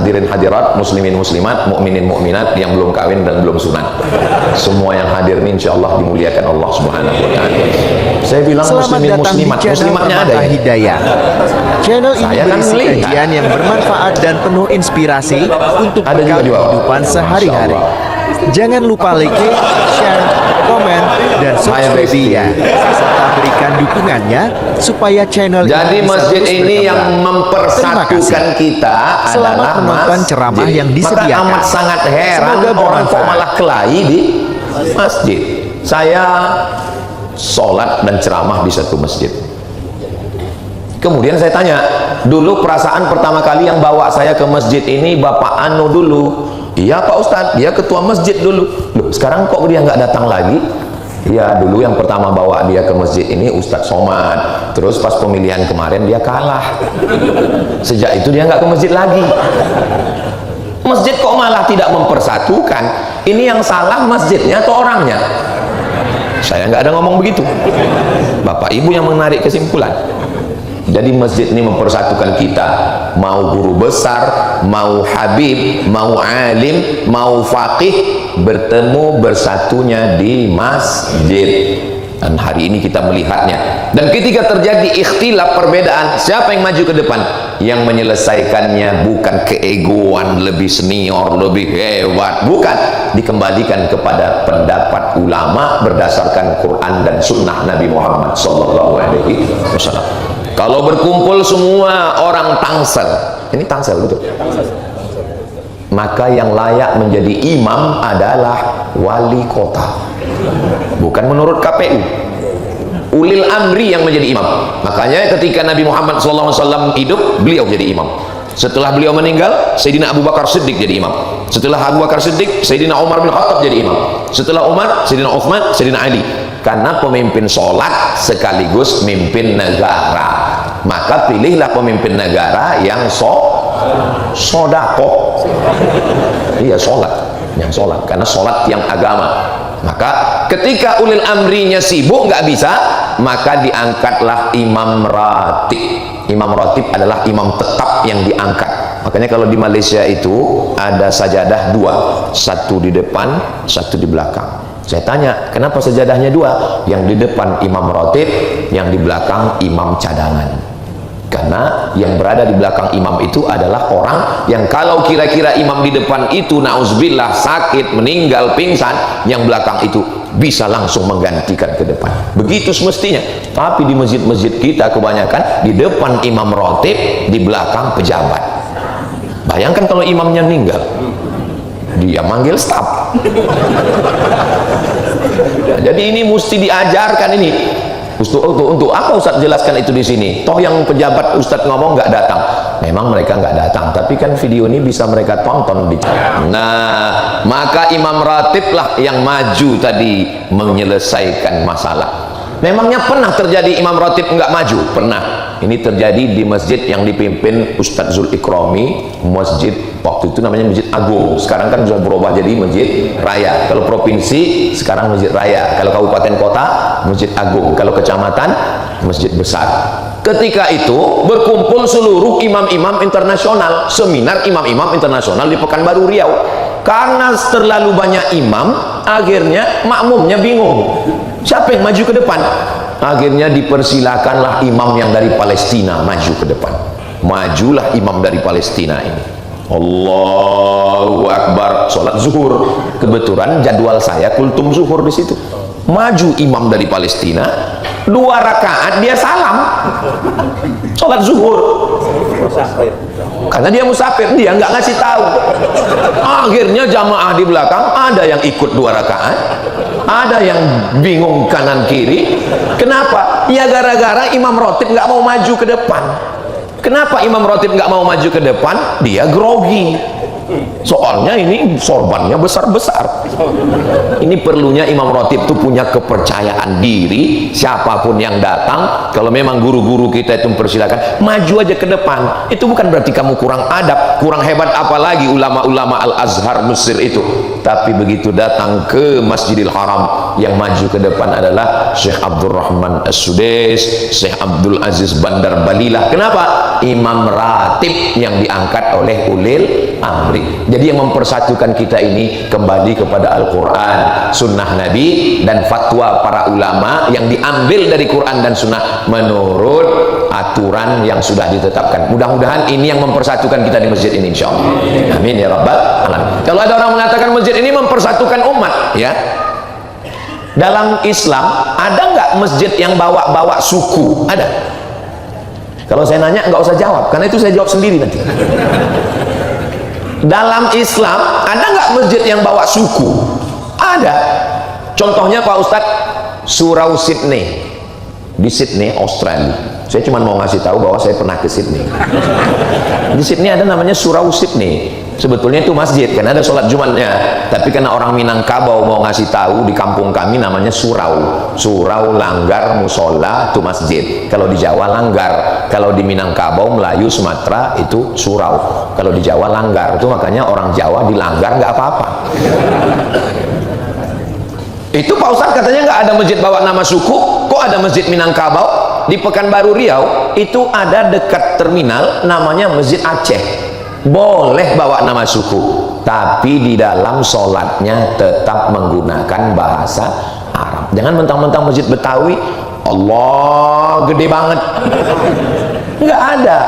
hadirin hadirat, muslimin muslimat, mukminin mukminat yang belum kawin dan belum sunat. Semua yang hadir ini insyaallah dimuliakan Allah Subhanahu wa taala. Saya bilang muslimin muslimat, muslimatnya ada ya? Hidayah. Channel ini berisi kajian yang bermanfaat dan penuh inspirasi untuk bekal kehidupan sehari-hari. Jangan lupa like, share, komen, dan subscribe-nya serta berikan dukungannya supaya channel jadi ini bisa masjid terus ini berkembang. yang mempersatukan kita Selamat adalah menonton ceramah yang disediakan. Maka amat sangat heran Semoga orang kok bermanfaat. malah kelahi di masjid. Saya sholat dan ceramah di satu masjid. Kemudian saya tanya, dulu perasaan pertama kali yang bawa saya ke masjid ini Bapak Anu dulu. Iya Pak Ustadz, dia ketua masjid dulu. Loh, sekarang kok dia nggak datang lagi? Ya dulu yang pertama bawa dia ke masjid ini Ustadz Somad. Terus pas pemilihan kemarin dia kalah. Sejak itu dia nggak ke masjid lagi. Masjid kok malah tidak mempersatukan? Ini yang salah masjidnya atau orangnya? Saya nggak ada ngomong begitu. Bapak Ibu yang menarik kesimpulan. Jadi masjid ini mempersatukan kita. Mau guru besar, mau habib, mau alim, mau faqih, bertemu bersatunya di masjid. Dan hari ini kita melihatnya. Dan ketika terjadi ikhtilaf perbedaan, siapa yang maju ke depan? Yang menyelesaikannya bukan keegoan lebih senior, lebih hebat, bukan. Dikembalikan kepada pendapat ulama berdasarkan Quran dan sunnah Nabi Muhammad SAW. Kalau berkumpul semua orang Tangsel, ini Tangsel betul, maka yang layak menjadi imam adalah wali kota, bukan menurut KPU. Ulil amri yang menjadi imam. Makanya ketika Nabi Muhammad SAW hidup, beliau jadi imam. Setelah beliau meninggal, Sayyidina Abu Bakar Siddiq jadi imam. Setelah Abu Bakar Siddiq, Sayyidina Umar bin Khattab jadi imam. Setelah Umar, Sayyidina Uthman, Sayyidina Ali. Karena pemimpin sholat sekaligus mimpin negara. Maka pilihlah pemimpin negara yang sodako. Iya, sholat, yang sholat, karena sholat yang agama. Maka ketika ulil amrinya sibuk nggak bisa, maka diangkatlah imam ratib. Imam ratib adalah imam tetap yang diangkat. Makanya kalau di Malaysia itu ada sajadah dua, satu di depan, satu di belakang. Saya tanya, kenapa sajadahnya dua? Yang di depan imam ratib, yang di belakang imam cadangan. Karena yang berada di belakang imam itu adalah orang yang kalau kira-kira imam di depan itu nauzubillah sakit, meninggal, pingsan, yang belakang itu bisa langsung menggantikan ke depan. Begitu semestinya. Tapi di masjid-masjid kita kebanyakan di depan imam ratib, di belakang pejabat. Bayangkan kalau imamnya meninggal, dia manggil staf. Nah, jadi ini mesti diajarkan ini. Untuk apa Ustadz jelaskan itu di sini? Toh yang pejabat Ustadz ngomong nggak datang. Memang mereka nggak datang, tapi kan video ini bisa mereka tonton di. Nah, maka imam ratib lah yang maju tadi menyelesaikan masalah. Memangnya pernah terjadi imam ratib nggak maju? Pernah. Ini terjadi di masjid yang dipimpin Ustadz Zul Ikrami, masjid waktu itu namanya Masjid Agung. Sekarang kan sudah berubah jadi Masjid Raya. Kalau provinsi sekarang Masjid Raya. Kalau kabupaten kota Masjid Agung. Kalau kecamatan Masjid Besar. Ketika itu berkumpul seluruh imam-imam internasional, seminar imam-imam internasional di Pekanbaru Riau. Karena terlalu banyak imam, akhirnya makmumnya bingung. Siapa yang maju ke depan? Akhirnya dipersilakanlah imam yang dari Palestina maju ke depan. Majulah imam dari Palestina ini. Allahu Akbar, sholat zuhur. Kebetulan jadwal saya kultum zuhur di situ. Maju imam dari Palestina, 2 rakaat dia salam. Sholat zuhur. Karena dia musafir, dia nggak ngasih tahu. Akhirnya jamaah di belakang ada yang ikut 2 rakaat, ada yang bingung kanan kiri. Kenapa? Ya gara-gara imam ratib nggak mau maju ke depan. Kenapa imam ratib nggak mau maju ke depan? Dia grogi. Soalnya ini sorbannya besar-besar. Ini perlunya imam ratib itu punya kepercayaan diri. Siapapun yang datang, kalau memang guru-guru kita itu mempersilakan, maju aja ke depan. Itu bukan berarti kamu kurang adab, kurang hebat, apalagi ulama-ulama Al-Azhar Mesir itu. Tapi begitu datang ke Masjidil Haram, yang maju ke depan adalah Syekh Abdul Rahman As-Sudais, Syekh Abdul Aziz Bandar Balilah. Kenapa? Imam ratib yang diangkat oleh ulil amri. Jadi yang mempersatukan kita ini kembali kepada Al-Quran, Sunnah Nabi, dan fatwa para ulama yang diambil dari Quran dan Sunnah menurut aturan yang sudah ditetapkan. Mudah-mudahan ini yang mempersatukan kita di masjid ini, insya Allah. Amin ya rabbal alamin. Kalau ada orang mengatakan masjid ini mempersatukan umat, ya, dalam Islam ada nggak masjid yang bawa-bawa suku? Ada? Kalau saya nanya nggak usah jawab, karena itu saya jawab sendiri nanti. Dalam Islam ada nggak masjid yang bawa suku? Ada. Contohnya Pak Ustadz, Surau Sydney di Sydney, Australia. Saya cuma mau ngasih tahu bahwa saya pernah ke Sydney. Di Sydney ada namanya Surau Sydney. Sebetulnya itu masjid, karena ada sholat Jumatnya. Tapi karena orang Minangkabau mau ngasih tahu, di kampung kami namanya surau. Surau, langgar, musola, itu masjid. Kalau di Jawa langgar, kalau di Minangkabau, Melayu, Sumatera itu surau. Kalau di Jawa langgar, itu makanya orang Jawa dilanggar nggak apa-apa. Itu Pak Ustadz katanya nggak ada masjid bawa nama suku, kok ada masjid Minangkabau? Di Pekanbaru Riau itu ada dekat terminal namanya Masjid Aceh. Boleh bawa nama suku, tapi di dalam sholatnya tetap menggunakan bahasa Arab. Jangan mentang-mentang masjid Betawi, Allah gede banget. Nggak ada.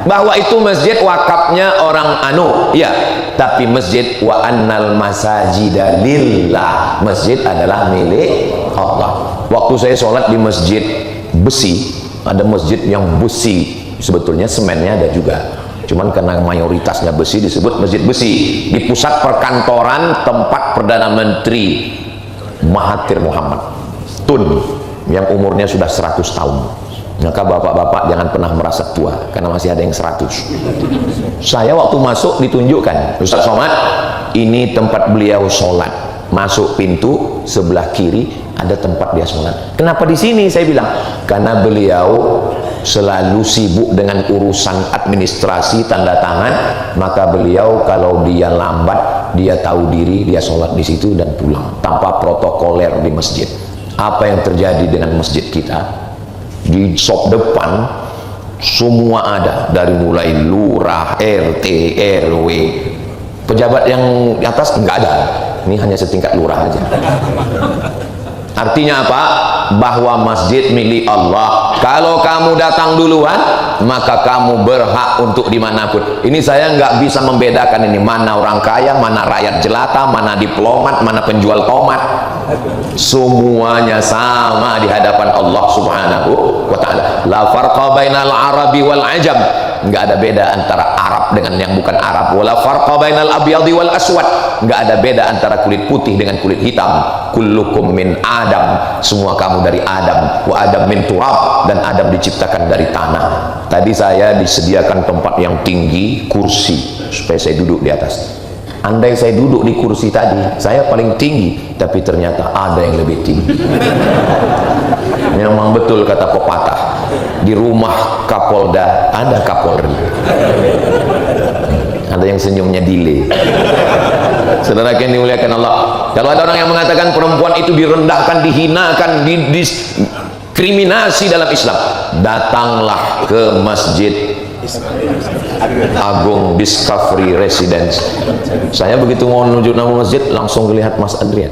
Bahwa itu masjid wakafnya orang anu, ya. Tapi masjid wa annal masajida lillah. Masjid adalah milik Allah. Waktu saya sholat di masjid besi, ada masjid yang besi, sebetulnya semennya ada juga. Cuman karena mayoritasnya besi disebut masjid besi. Di pusat perkantoran tempat Perdana Menteri Mahathir Muhammad Tun yang umurnya sudah 100 tahun. Maka bapak-bapak jangan pernah merasa tua, karena masih ada yang 100. Saya waktu masuk ditunjukkan, Ustaz Somad, ini tempat beliau sholat. Masuk pintu sebelah kiri ada tempat dia sholat. Kenapa di sini? Saya bilang karena beliau selalu sibuk dengan urusan administrasi tanda tangan, maka beliau kalau dia lambat, dia tahu diri, dia sholat di situ dan pulang tanpa protokoler di masjid. Apa yang terjadi dengan masjid kita? Di sop depan semua ada, dari mulai lurah, RT, RW, pejabat yang di atas nggak ada. Ini hanya setingkat lurah aja. Artinya apa? Bahwa masjid milik Allah. Kalau kamu datang duluan, maka kamu berhak untuk dimanapun. Ini saya nggak bisa membedakan ini mana orang kaya, mana rakyat jelata, mana diplomat, mana penjual tomat. Semuanya sama di hadapan Allah Subhanahu wa ta'ala. La farqa bainal arabi wal ajam. Nggak ada beda antara Arab dengan yang bukan Arab. Wala farqa bainal abyadi wal aswad. Nggak ada beda antara kulit putih dengan kulit hitam. Kullukum min Adam. Semua kamu dari Adam. Wa Adam min turab. Dan Adam diciptakan dari tanah. Tadi saya disediakan tempat yang tinggi, kursi, supaya saya duduk di atas. Andai saya duduk di kursi tadi, saya paling tinggi, tapi ternyata ada yang lebih tinggi. Memang betul kata pepatah, di rumah Kapolda ada Kapolri. Ada yang senyumnya delay. Saudara yang dimuliakan Allah, kalau ada orang yang mengatakan perempuan itu direndahkan, dihinakan, didiskriminasi dalam Islam, datanglah ke Masjid Agung Discovery Residence. Saya begitu mau menuju nama masjid, langsung lihat Mas Adrian.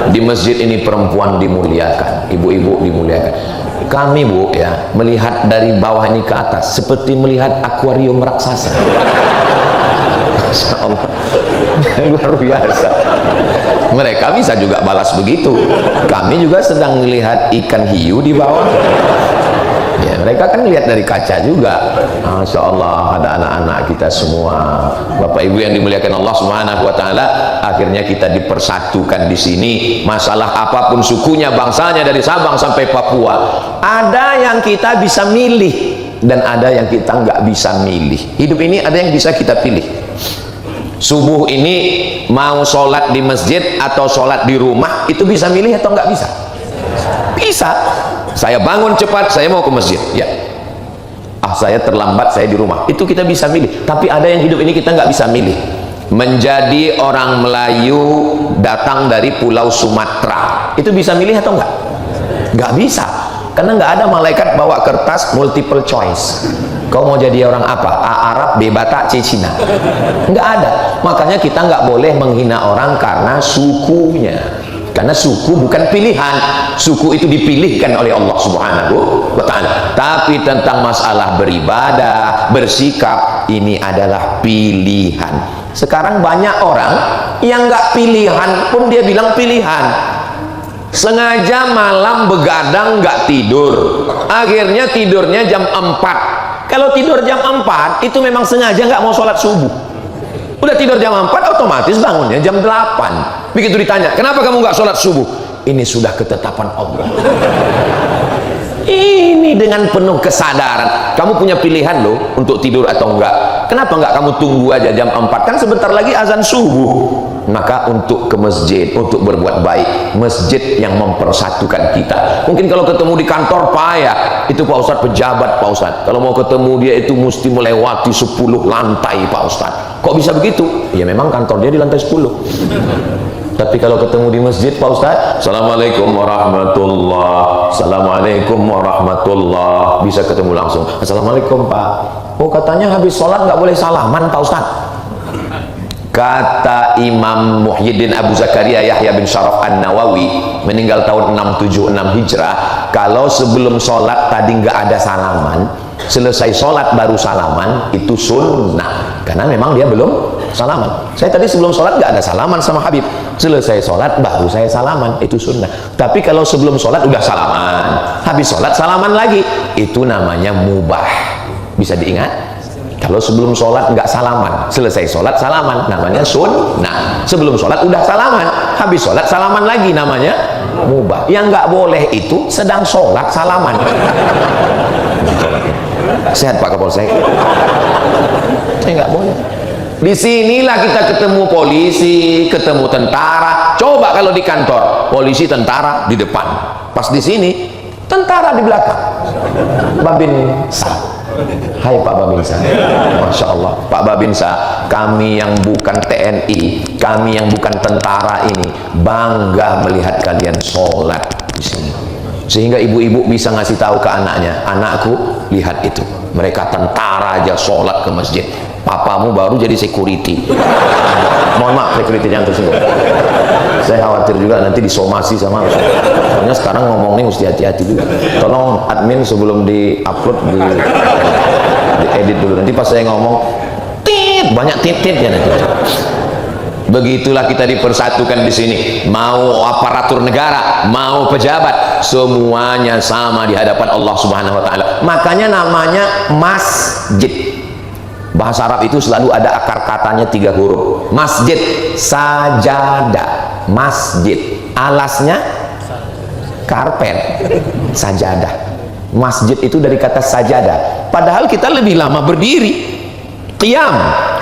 Di masjid ini perempuan dimuliakan, ibu-ibu dimuliakan. Kami Bu ya, melihat dari bawah ini ke atas seperti melihat akuarium raksasa. Masya Allah, luar biasa. Mereka bisa juga balas begitu. Kami juga sedang melihat ikan hiu di bawah. Ya, mereka kan lihat dari kaca juga. Masya Allah, ada anak-anak kita semua, Bapak Ibu yang dimuliakan Allah Subhanahu wa ta'ala. Akhirnya kita dipersatukan di sini. Masalah apapun sukunya, bangsanya, dari Sabang sampai Papua, ada yang kita bisa milih dan ada yang kita nggak bisa milih. Hidup ini ada yang bisa kita pilih. Subuh ini mau sholat di masjid atau sholat di rumah, itu bisa milih atau nggak bisa? Bisa. Saya bangun cepat, saya mau ke masjid, ya. Saya terlambat, saya di rumah. Itu kita bisa milih. Tapi ada yang hidup ini kita nggak bisa milih. menjadi orang Melayu datang dari Pulau Sumatera, itu bisa milih atau enggak? Enggak bisa, karena enggak ada malaikat bawa kertas multiple choice. Kau mau jadi orang apa? A Arab, B Batak, C Cina. Enggak ada. Makanya kita enggak boleh menghina orang karena sukunya. Karena suku bukan pilihan. Suku itu dipilihkan oleh Allah Subhanahu wa ta'ala. Tapi tentang masalah beribadah, bersikap, ini adalah pilihan. Sekarang banyak orang yang enggak pilihan pun dia bilang pilihan. Sengaja malam begadang enggak tidur. Akhirnya tidurnya jam 4. Kalau tidur jam 4 itu memang sengaja nggak mau sholat subuh. Udah tidur jam 4 otomatis bangunnya jam 8. Begitu ditanya, kenapa kamu nggak sholat subuh? Ini sudah ketetapan Allah. Ini dengan penuh kesadaran. Kamu punya pilihan loh untuk tidur atau enggak. Kenapa nggak kamu tunggu aja jam 4? Kan sebentar lagi azan subuh. Maka untuk ke masjid, untuk berbuat baik, masjid yang mempersatukan kita. Mungkin kalau ketemu di kantor payah, itu Pak Ustadz pejabat Pak Ustadz, kalau mau ketemu dia itu mesti melewati 10 lantai Pak Ustadz. Kok bisa begitu? Ya memang kantor dia di lantai 10. Tapi kalau ketemu di masjid Pak Ustadz, Assalamualaikum warahmatullah, Assalamualaikum warahmatullah, bisa ketemu langsung. Assalamualaikum Pak. Oh katanya habis sholat nggak boleh salaman Pak Ustadz. Kata Imam Muhyiddin Abu Zakaria Yahya bin Syaraf An-Nawawi, meninggal tahun 676 Hijrah, kalau sebelum sholat tadi nggak ada salaman, selesai sholat baru salaman, itu sunnah. Karena memang dia belum salaman. Saya tadi sebelum sholat nggak ada salaman sama Habib, selesai sholat baru saya salaman, itu sunnah. Tapi kalau sebelum sholat udah salaman, habis sholat salaman lagi, itu namanya mubah. Bisa diingat? Kalau sebelum sholat nggak salaman, selesai sholat salaman, namanya sunnah. Sebelum sholat udah salaman, habis sholat salaman lagi, namanya mubah. Yang nggak boleh itu sedang sholat salaman. Sehat Pak Kapolsek? Nggak boleh. Disinilah kita ketemu polisi, ketemu tentara. Coba kalau di kantor, polisi tentara di depan, pas di sini tentara di belakang. Babinsa. Hai Pak Babinsa, Masya Allah Pak Babinsa, kami yang bukan TNI, kami yang bukan tentara ini bangga melihat kalian sholat di sini. Sehingga ibu-ibu bisa ngasih tahu ke anaknya, anakku lihat itu, mereka tentara aja sholat ke masjid, papamu baru jadi security. Mohon maaf security yang tersebut, saya khawatir juga nanti disomasi sama Ustaz. Soalnya sekarang ngomongnya mesti hati-hati juga. Tolong admin sebelum di-upload di-edit dulu, nanti pas saya ngomong tit, banyak titit ya nanti. Begitulah kita dipersatukan di sini. Mau aparatur negara, mau pejabat, semuanya sama di hadapan Allah Subhanahu wa taala. Makanya namanya masjid. Bahasa Arab itu selalu ada akar katanya 3 huruf. Masjid, sajadah, masjid. Alasnya karpet, sajadah. Masjid itu dari kata sajadah. Padahal kita lebih lama berdiri. Qiyam,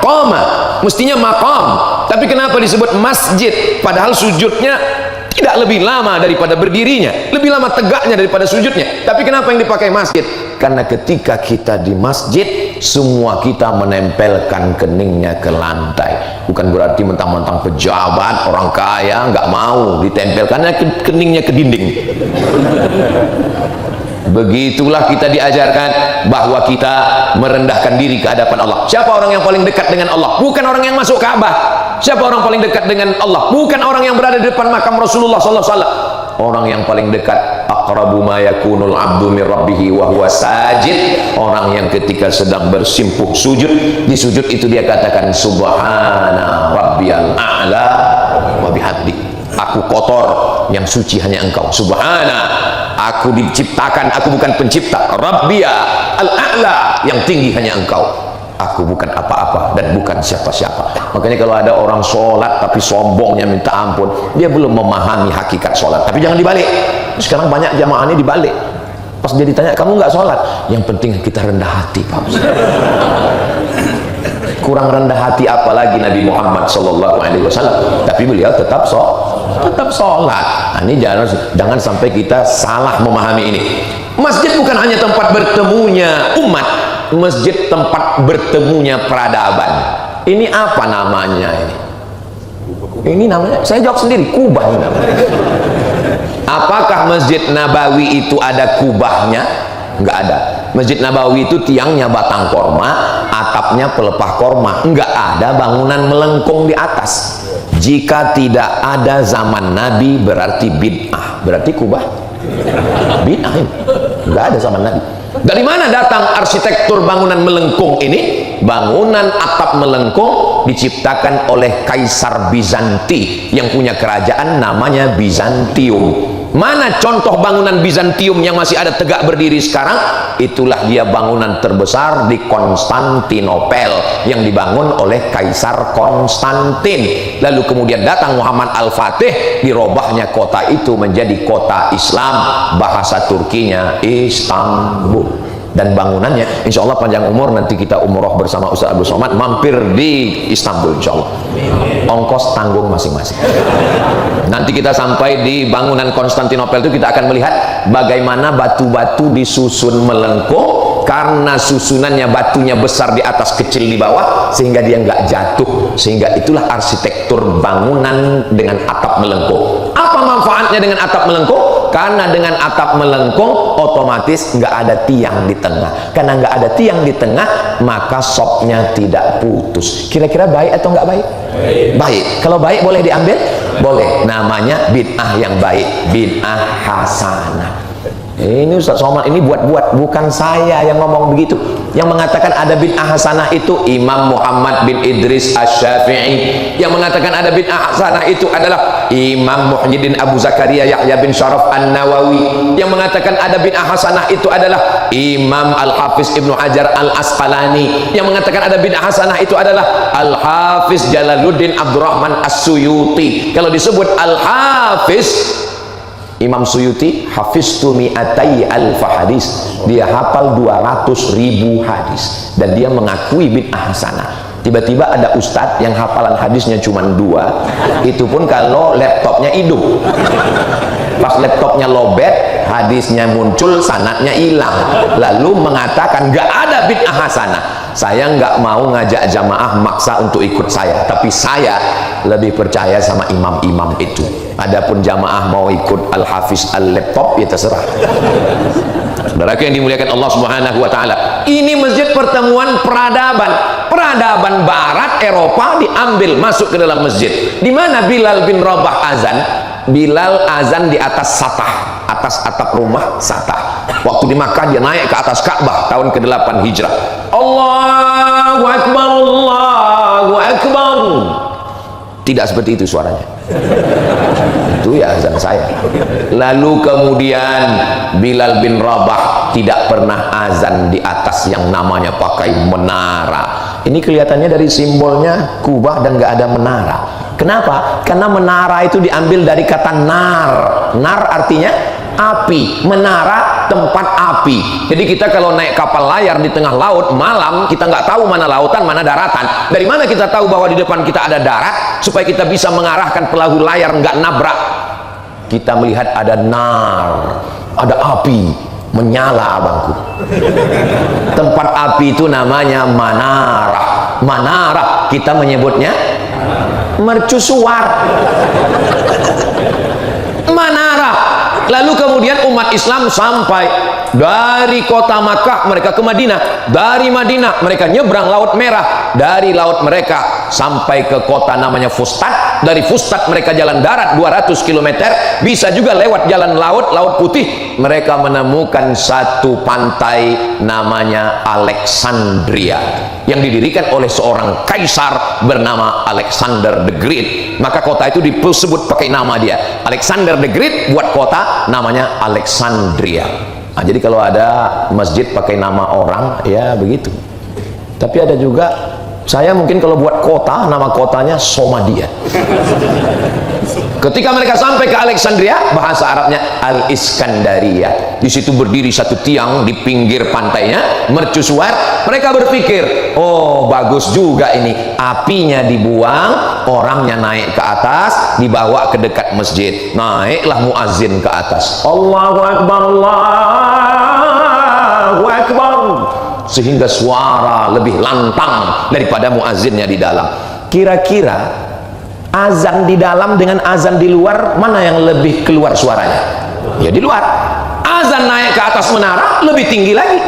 qama, mestinya maqam. Tapi kenapa disebut masjid? Padahal sujudnya tidak lebih lama daripada berdirinya, lebih lama tegaknya daripada sujudnya. Tapi kenapa yang dipakai masjid? Karena ketika kita di masjid, semua kita menempelkan keningnya ke lantai. Bukan berarti mentang-mentang pejabat, orang kaya, nggak mau ditempelkannya keningnya ke dinding. Begitulah kita diajarkan bahwa kita merendahkan diri ke hadapan Allah. Siapa orang yang paling dekat dengan Allah? Bukan orang yang masuk Ka'bah. Siapa orang paling dekat dengan Allah? Bukan orang yang berada di depan makam Rasulullah SAW. Orang yang paling dekat, aqrabu ma yakunul abdu min rabbih wa huwa sajid. Orang yang ketika sedang bersimpuh sujud, di sujud itu dia katakan subhana rabbiyal a'la wa bihamdi. Aku kotor, yang suci hanya Engkau. Subhana, aku diciptakan, aku bukan pencipta. Rabbiya al-a'la, yang tinggi hanya Engkau. Aku bukan apa-apa dan bukan siapa-siapa. Makanya kalau ada orang sholat tapi sombongnya minta ampun, dia belum memahami hakikat sholat. Tapi jangan dibalik. Sekarang banyak jamaah ini dibalik. Pas dia ditanya, kamu nggak sholat? Yang penting kita rendah hati, Pak. Kurang rendah hati apalagi Nabi Muhammad SAW. Tapi beliau tetap sholat. Nah, ini jangan sampai kita salah memahami ini. Masjid bukan hanya tempat bertemunya umat, masjid tempat bertemunya peradaban. Ini apa namanya ini? Ini namanya, saya jawab sendiri, kubah ini namanya. Apakah Masjid Nabawi itu ada kubahnya? Enggak ada. Masjid Nabawi itu tiangnya batang korma, atapnya pelepah korma, enggak ada bangunan melengkung di atas. Jika tidak ada zaman Nabi berarti bid'ah, berarti kubah bid'ah ini. Enggak ada zaman Nabi. Dari mana datang arsitektur bangunan melengkung ini? Bangunan atap melengkung diciptakan oleh Kaisar Bizanti yang punya kerajaan namanya Bizantium. Mana contoh bangunan Bizantium yang masih ada tegak berdiri sekarang? Itulah dia bangunan terbesar di Konstantinopel yang dibangun oleh Kaisar Konstantin. Lalu kemudian datang Muhammad Al-Fatih, dirobahnya kota itu menjadi kota Islam, bahasa Turkinya Istanbul. Dan bangunannya insya Allah panjang umur, nanti kita umroh bersama Ustaz Abdul Somad mampir di Istanbul insya Allah, ongkos tanggung masing-masing. Nanti kita sampai di bangunan Konstantinopel itu kita akan melihat bagaimana batu-batu disusun melengkung karena susunannya batunya besar di atas kecil di bawah sehingga dia nggak jatuh, sehingga itulah arsitektur bangunan dengan atap melengkung. Apa manfaatnya dengan atap melengkung? Karena dengan atap melengkung otomatis nggak ada tiang di tengah. Karena nggak ada tiang di tengah, maka sopnya tidak putus. Kira-kira baik atau nggak baik? Baik. Kalau baik boleh diambil? Boleh. Namanya bid'ah yang baik, bid'ah hasanah. Ini Ustaz Somad ini buat-buat, bukan saya yang ngomong begitu. Yang mengatakan ada bid'ah hasanah itu Imam Muhammad bin Idris Asy-Syafi'i. Yang mengatakan ada bid'ah hasanah itu adalah Imam Muhyiddin Abu Zakaria Yahya bin Syaraf An-Nawawi. Yang mengatakan ada bid'ah hasanah itu adalah Imam Al-Hafiz Ibnu Hajar Al-Asqalani. Yang mengatakan ada bid'ah hasanah itu adalah Al-Hafiz Jalaluddin Abdurrahman As-Suyuti. Kalau disebut Al-Hafiz Imam Suyuti, hafiztu mi'atai alfa hadis, dia hafal 200.000 hadis dan dia mengakui bid'ah hasanah. Tiba-tiba ada ustadz yang hafalan hadisnya cuma 2, itu pun kalau laptopnya hidup. Pas laptopnya lobet, hadisnya muncul, sanadnya hilang, lalu mengatakan gak ada bid'ah hasanah. Saya nggak mau ngajak jamaah maksa untuk ikut saya, tapi saya lebih percaya sama imam-imam itu. Adapun jamaah mau ikut Al-Hafiz Al-Laptop, ya terserah. Saudara yang dimuliakan Allah Subhanahu wa taala, ini masjid pertemuan peradaban barat Eropa diambil masuk ke dalam masjid. Di mana Bilal bin Rabah azan? Bilal azan di atas satah, atas atap rumah satah. Waktu di Makkah dia naik ke atas Ka'bah tahun ke-8 Hijrah. Allahu Akbar, Allahu Akbar. Tidak seperti itu suaranya. Itu ya azan saya. Lalu kemudian Bilal bin Rabah tidak pernah azan di atas yang namanya pakai menara. Ini kelihatannya dari simbolnya kubah dan nggak ada menara. Kenapa? Karena menara itu diambil dari kata nar. Nar artinya api, menara tempat api. Jadi kita kalau naik kapal layar di tengah laut malam, kita nggak tahu mana lautan mana daratan. Dari mana kita tahu bahwa di depan kita ada darat supaya kita bisa mengarahkan perahu layar nggak nabrak? Kita melihat ada nar, ada api menyala, abangku. Tempat api itu namanya manara. Manara kita menyebutnya mercusuar. Manara. Lalu kemudian umat Islam sampai dari kota Makkah mereka ke Madinah, dari Madinah mereka nyebrang Laut Merah, dari Laut mereka sampai ke kota namanya Fustat, dari Fustat mereka jalan darat 200 km, bisa juga lewat jalan laut, Laut Putih, mereka menemukan satu pantai namanya Alexandria yang didirikan oleh seorang kaisar bernama Alexander the Great. Maka kota itu disebut pakai nama dia, Alexander the Great buat kota namanya Alexandria. Nah, jadi kalau ada masjid pakai nama orang, ya begitu. Tapi ada juga, saya mungkin kalau buat kota, nama kotanya Somadia. Ketika mereka sampai ke Alexandria, bahasa Arabnya Al-Iskandaria. Di situ berdiri satu tiang di pinggir pantainya, mercusuar. Mereka berpikir, oh bagus juga ini, apinya dibuang, orangnya naik ke atas, dibawa ke dekat masjid. Naiklah muazzin ke atas. Allahu Akbar, Allahu Akbar. sehingga suara lebih lantang daripada muazzinnya di dalam. Kira-kira azan di dalam dengan azan di luar, mana yang lebih keluar suaranya? Ya di luar. Azan naik ke atas menara lebih tinggi lagi.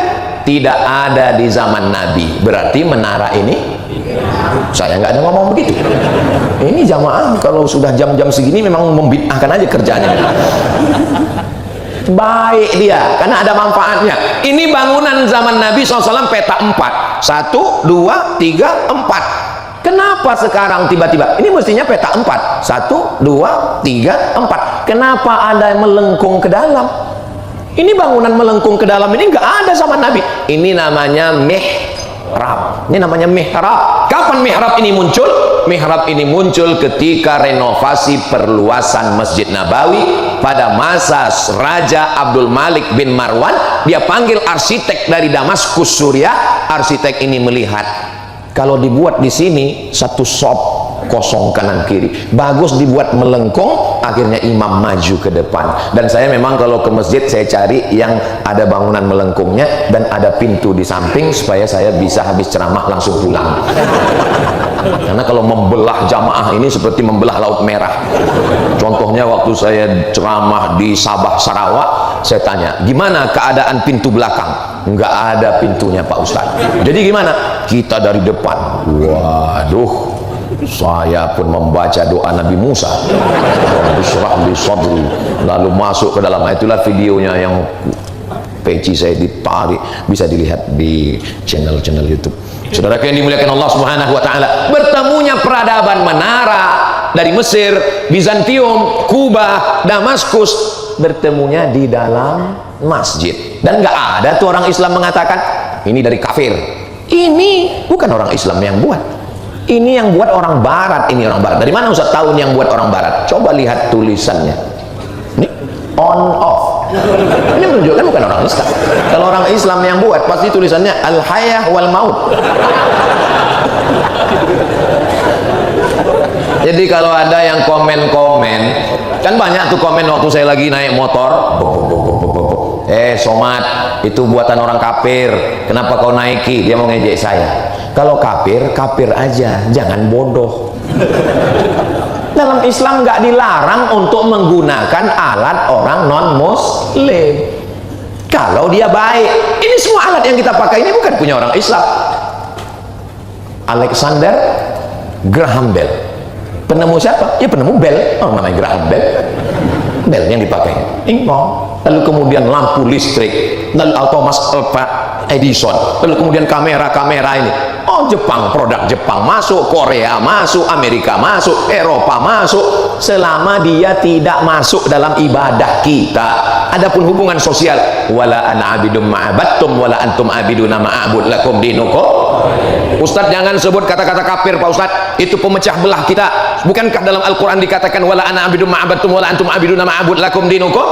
Tidak ada di zaman Nabi. Berarti menara ini, saya nggak ada ngomong begitu. Ini jamaah kalau sudah jam-jam segini memang membid'ahkan aja kerjanya. Baik dia, karena ada manfaatnya. Ini bangunan zaman Nabi SAW peta 4. 1, 2, 3, 4. Kenapa sekarang tiba-tiba? Ini mestinya peta 4. 1, 2, 3, 4. Kenapa ada yang melengkung ke dalam? Ini bangunan melengkung ke dalam ini nggak ada zaman Nabi. Ini namanya mihrab. Ini namanya mihrab. Kapan mihrab ini muncul? Mihrab ini muncul ketika renovasi perluasan Masjid Nabawi pada masa Raja Abdul Malik bin Marwan. Dia panggil arsitek dari Damaskus, Suriah. Arsitek ini melihat kalau dibuat di sini satu shop kosong kanan kiri, bagus dibuat melengkung, akhirnya imam maju ke depan. Dan saya memang kalau ke masjid saya cari yang ada bangunan melengkungnya dan ada pintu di samping supaya saya bisa habis ceramah langsung pulang. Karena kalau membelah jamaah ini seperti membelah Laut Merah. Contohnya waktu saya ceramah di Sabah, Sarawak, saya tanya, gimana keadaan pintu belakang? Enggak ada pintunya Pak Ustadz. Jadi gimana? Kita dari depan. Waduh, saya pun membaca doa Nabi Musa, Rabbi sadri, lalu masuk ke dalam. Itulah videonya yang peci saya ditarik, bisa dilihat di channel-channel YouTube. Saudara yang dimuliakan Allah Subhanahu wa taala, bertemunya peradaban menara dari Mesir, Bizantium, Kuba, Damaskus, bertemunya di dalam masjid. Dan nggak ada tuh orang Islam mengatakan ini dari kafir. Ini bukan orang Islam yang buat. Ini yang buat orang Barat. Ini orang Barat. Dari mana Ustaz tahu yang buat orang Barat? Coba lihat tulisannya. Ini on off. Ini menunjukkan bukan orang Islam. Kalau orang Islam yang buat, pasti tulisannya al hayah wal maut. Jadi kalau ada yang komen-komen, kan banyak tuh komen waktu saya lagi naik motor. Somat, itu buatan orang kafir, kenapa kau naiki? Dia mau ngejek saya. Kalau kafir, kafir aja, jangan bodoh. Dalam Islam nggak dilarang untuk menggunakan alat orang non-muslim kalau dia baik. Ini semua alat yang kita pakai ini bukan punya orang Islam. Alexander Graham Bell, penemu siapa? Ya penemu bel, namanya Graham Bell. Bel yang dipakai ingkong, lalu kemudian lampu listrik, lalu Thomas Alva Edison, lalu kemudian kamera ini, Jepang, produk Jepang masuk, Korea masuk, Amerika masuk, Eropa masuk, selama dia tidak masuk dalam ibadah kita. Adapun hubungan sosial, wala ana abidum ma'abattum wala antum abiduna ma'abud lakum dinukum. Ustadz jangan sebut kata-kata kafir Pak Ustadz, itu pemecah belah kita. Bukankah dalam Al-Quran dikatakan wala ana abidum ma'abattum wala antum abiduna ma'abud lakum dinukum?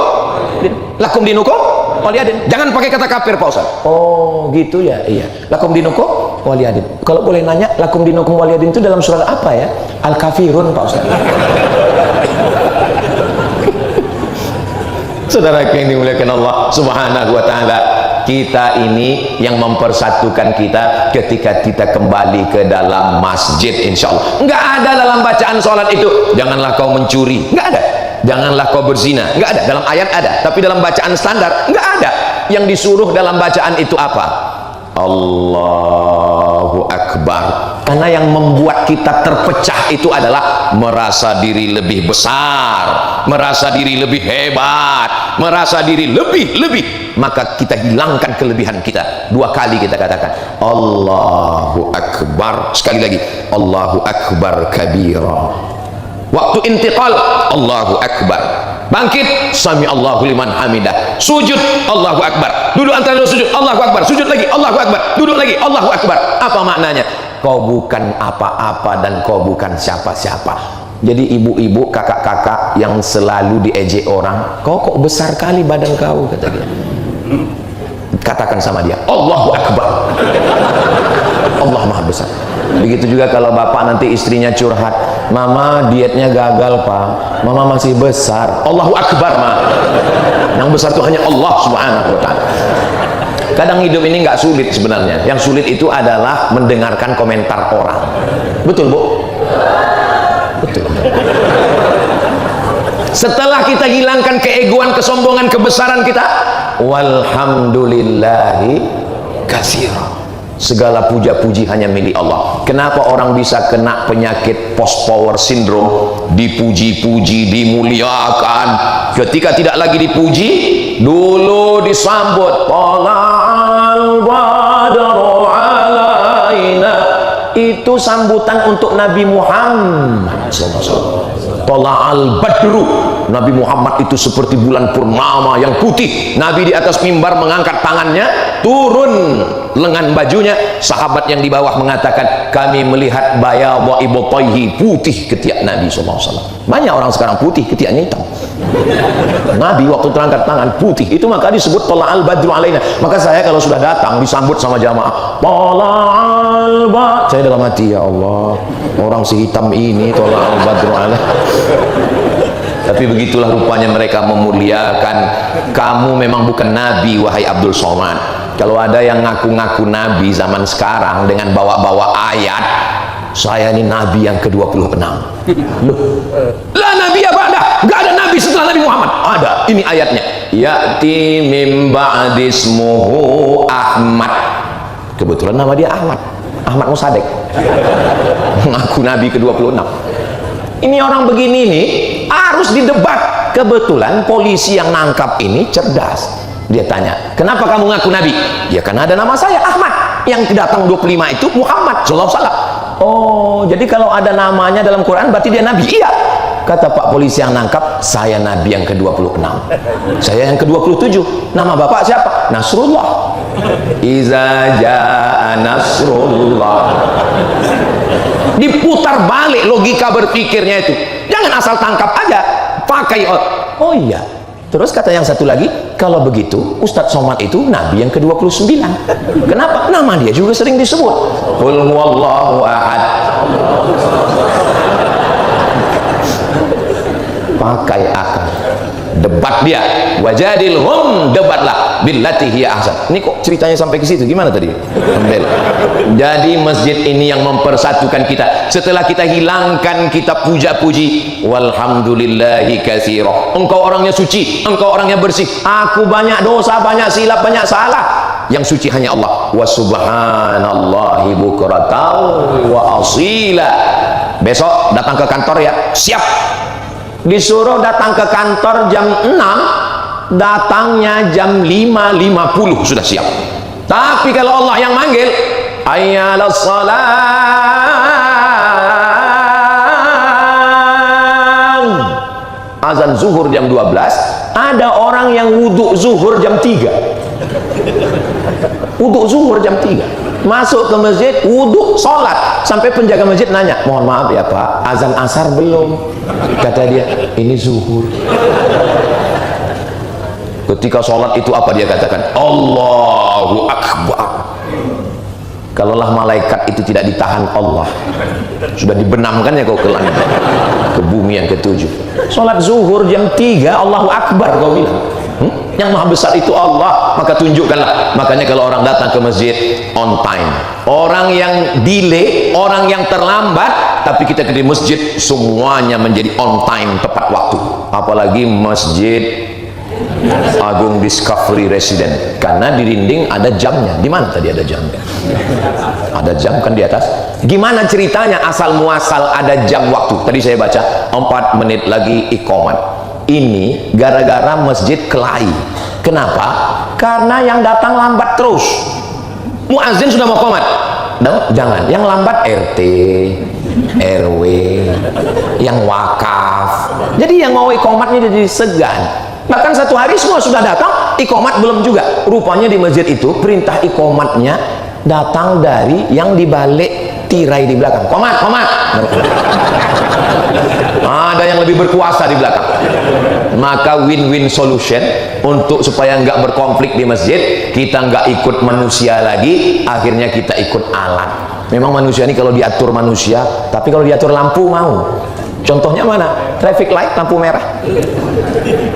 Lakum dinukum waliyadin. Jangan pakai kata kafir Pak Ustadz. Oh gitu ya, iya. Lakum dinukum waliyadin. Kalau boleh nanya, lakum dinukum waliyadin itu dalam surat apa ya? Al-Kafirun Pak Ustadz. Saudara yang dimuliakan Allah Subhanahu wa taala, kita ini yang mempersatukan kita ketika kita kembali ke dalam masjid, insyaallah. Enggak ada dalam bacaan sholat itu janganlah kau mencuri, enggak ada. Janganlah kau berzina, enggak ada. Dalam ayat ada, tapi dalam bacaan standar enggak ada. Yang disuruh dalam bacaan itu apa? Allahu Akbar. Karena yang membuat kita terpecah itu adalah merasa diri lebih besar, merasa diri lebih hebat, merasa diri lebih. Maka kita hilangkan kelebihan kita. 2 kali kita katakan Allahu Akbar. Sekali lagi Allahu Akbar kabira. Waktu intiqal Allahu Akbar. Bangkit sami Allahu liman hamidah. Sujud Allahu Akbar. Duduk antara dua sujud Allahu Akbar. Sujud lagi Allahu Akbar. Duduk lagi Allahu Akbar. Apa maknanya? Kau bukan apa-apa dan kau bukan siapa-siapa. Jadi ibu-ibu, kakak-kakak yang selalu diejek orang, kau kok besar kali badan kau, kata dia. Katakan sama dia Allahu Akbar. Allah Maha Besar. Begitu juga kalau bapak nanti istrinya curhat, mama dietnya gagal pak, mama masih besar. Allahu Akbar, ma. Yang besar itu hanya Allah Subhanahu wa ta'ala. Kadang hidup ini nggak sulit sebenarnya. Yang sulit itu adalah mendengarkan komentar orang. Betul, Bu? Betul. Setelah kita hilangkan keegoan, kesombongan, kebesaran kita, walhamdulillahi katsira. Segala puja-puji hanya milik Allah. Kenapa orang bisa kena penyakit post power syndrome? Dipuji-puji, dimuliakan, ketika tidak lagi dipuji, dulu disambut tala'al badru alaina. Itu sambutan untuk Nabi Muhammad SAW. Tala'al badru, Nabi Muhammad itu seperti bulan purnama yang putih. Nabi di atas mimbar mengangkat tangannya, turun lengan bajunya. Sahabat yang di bawah mengatakan, kami melihat bayadha ibtayhi, putih ketiak Nabi SAW. Banyak orang sekarang putih, ketiaknya hitam. Nabi waktu terangkat tangan putih, itu maka disebut tala'al badru alaina. Maka saya kalau sudah datang disambut sama jamaah, tala'al badru, saya dalam hati, ya Allah, orang si hitam ini tala'al badru alaina. Tapi begitulah rupanya mereka memuliakan. Kamu memang bukan Nabi, wahai Abdul Somad. Kalau ada yang ngaku-ngaku Nabi zaman sekarang dengan bawa-bawa ayat, saya ini Nabi yang ke-26. Loh, lah Nabi apa ada? Gak ada Nabi setelah Nabi Muhammad. Ada, ini ayatnya. Ya'ti mim ba'dismuhu Ahmad. Kebetulan nama dia Ahmad, Ahmad Musadek. Ngaku Nabi ke-26. Ini orang begini nih harus didebat. Kebetulan polisi yang nangkap ini cerdas. Dia tanya, kenapa kamu ngaku Nabi? Ya karena ada nama saya Ahmad. Yang datang 25 itu Muhammad sallallahu alaihi wasallam. Oh, jadi kalau ada namanya dalam Quran berarti dia Nabi? Iya. Kata Pak polisi yang nangkap, saya Nabi yang ke-26. Saya yang ke-27. Nama Bapak siapa? Nasrullah. Iza ja'a Nasrullah. Diputar balik logika berpikirnya itu. Jangan asal tangkap aja, pakai. Oh iya. Terus kata yang satu lagi, kalau begitu Ustadz Somad itu Nabi yang ke-29. Kenapa? Nama dia juga sering disebut. Qul huwallahu ahad. Pakai akal. Debat dia, wajadilhum, debatlah billati hiya ahsan. Ini kok ceritanya sampai ke situ? Gimana tadi? Jadi masjid ini yang mempersatukan kita. Setelah kita hilangkan, kita puja-puji, walhamdulillahi katsira. Engkau orangnya suci, engkau orangnya bersih. Aku banyak dosa, banyak silap, banyak salah. Yang suci hanya Allah. Wa subhanallahi bukratan wa asila. Besok datang ke kantor ya, siap. Disuruh datang ke kantor jam 6, datangnya jam 5.50 sudah siap. Tapi kalau Allah yang manggil, ayyalas salam, azan zuhur jam 12, ada orang yang wudhu zuhur jam 3. Wudhu zuhur jam 3. Masuk ke masjid, wudhu, sholat. Sampai penjaga masjid nanya, mohon maaf ya Pak, azan asar belum? Kata dia, ini zuhur. Ketika sholat itu apa dia katakan? Allahu Akbar. Kalaulah malaikat itu tidak ditahan Allah, sudah dibenamkan ya kau ke langit, ke bumi yang ke-7. Sholat zuhur jam 3, Allahu Akbar kau bilang. Yang maha besar itu Allah, maka tunjukkanlah. Makanya kalau orang datang ke masjid on time, orang yang delay, orang yang terlambat, tapi kita di masjid semuanya menjadi on time, tepat waktu. Apalagi masjid Agung Discovery Resident, karena di dinding ada jamnya. Di mana tadi ada jamnya? Ada jam kan di atas. Gimana ceritanya asal muasal ada jam waktu? Tadi saya baca 4 menit lagi iqamat. Ini gara-gara masjid kelahi. Kenapa? Karena yang datang lambat terus. Muazin sudah mau qomat. Jangan, yang lambat RT, RW, yang wakaf. Jadi yang mau iqamatnya jadi segan. Bahkan satu hari semua sudah datang, iqamat belum juga. Rupanya di masjid itu perintah iqamatnya datang dari yang dibalik tirai di belakang. Qomat, qomat. Ada yang lebih berkuasa di belakang. Maka win-win solution untuk supaya nggak berkonflik di masjid, kita nggak ikut manusia lagi, akhirnya kita ikut alat. Memang manusia ini kalau diatur manusia, tapi kalau diatur lampu mau. Contohnya mana? Traffic light, lampu merah.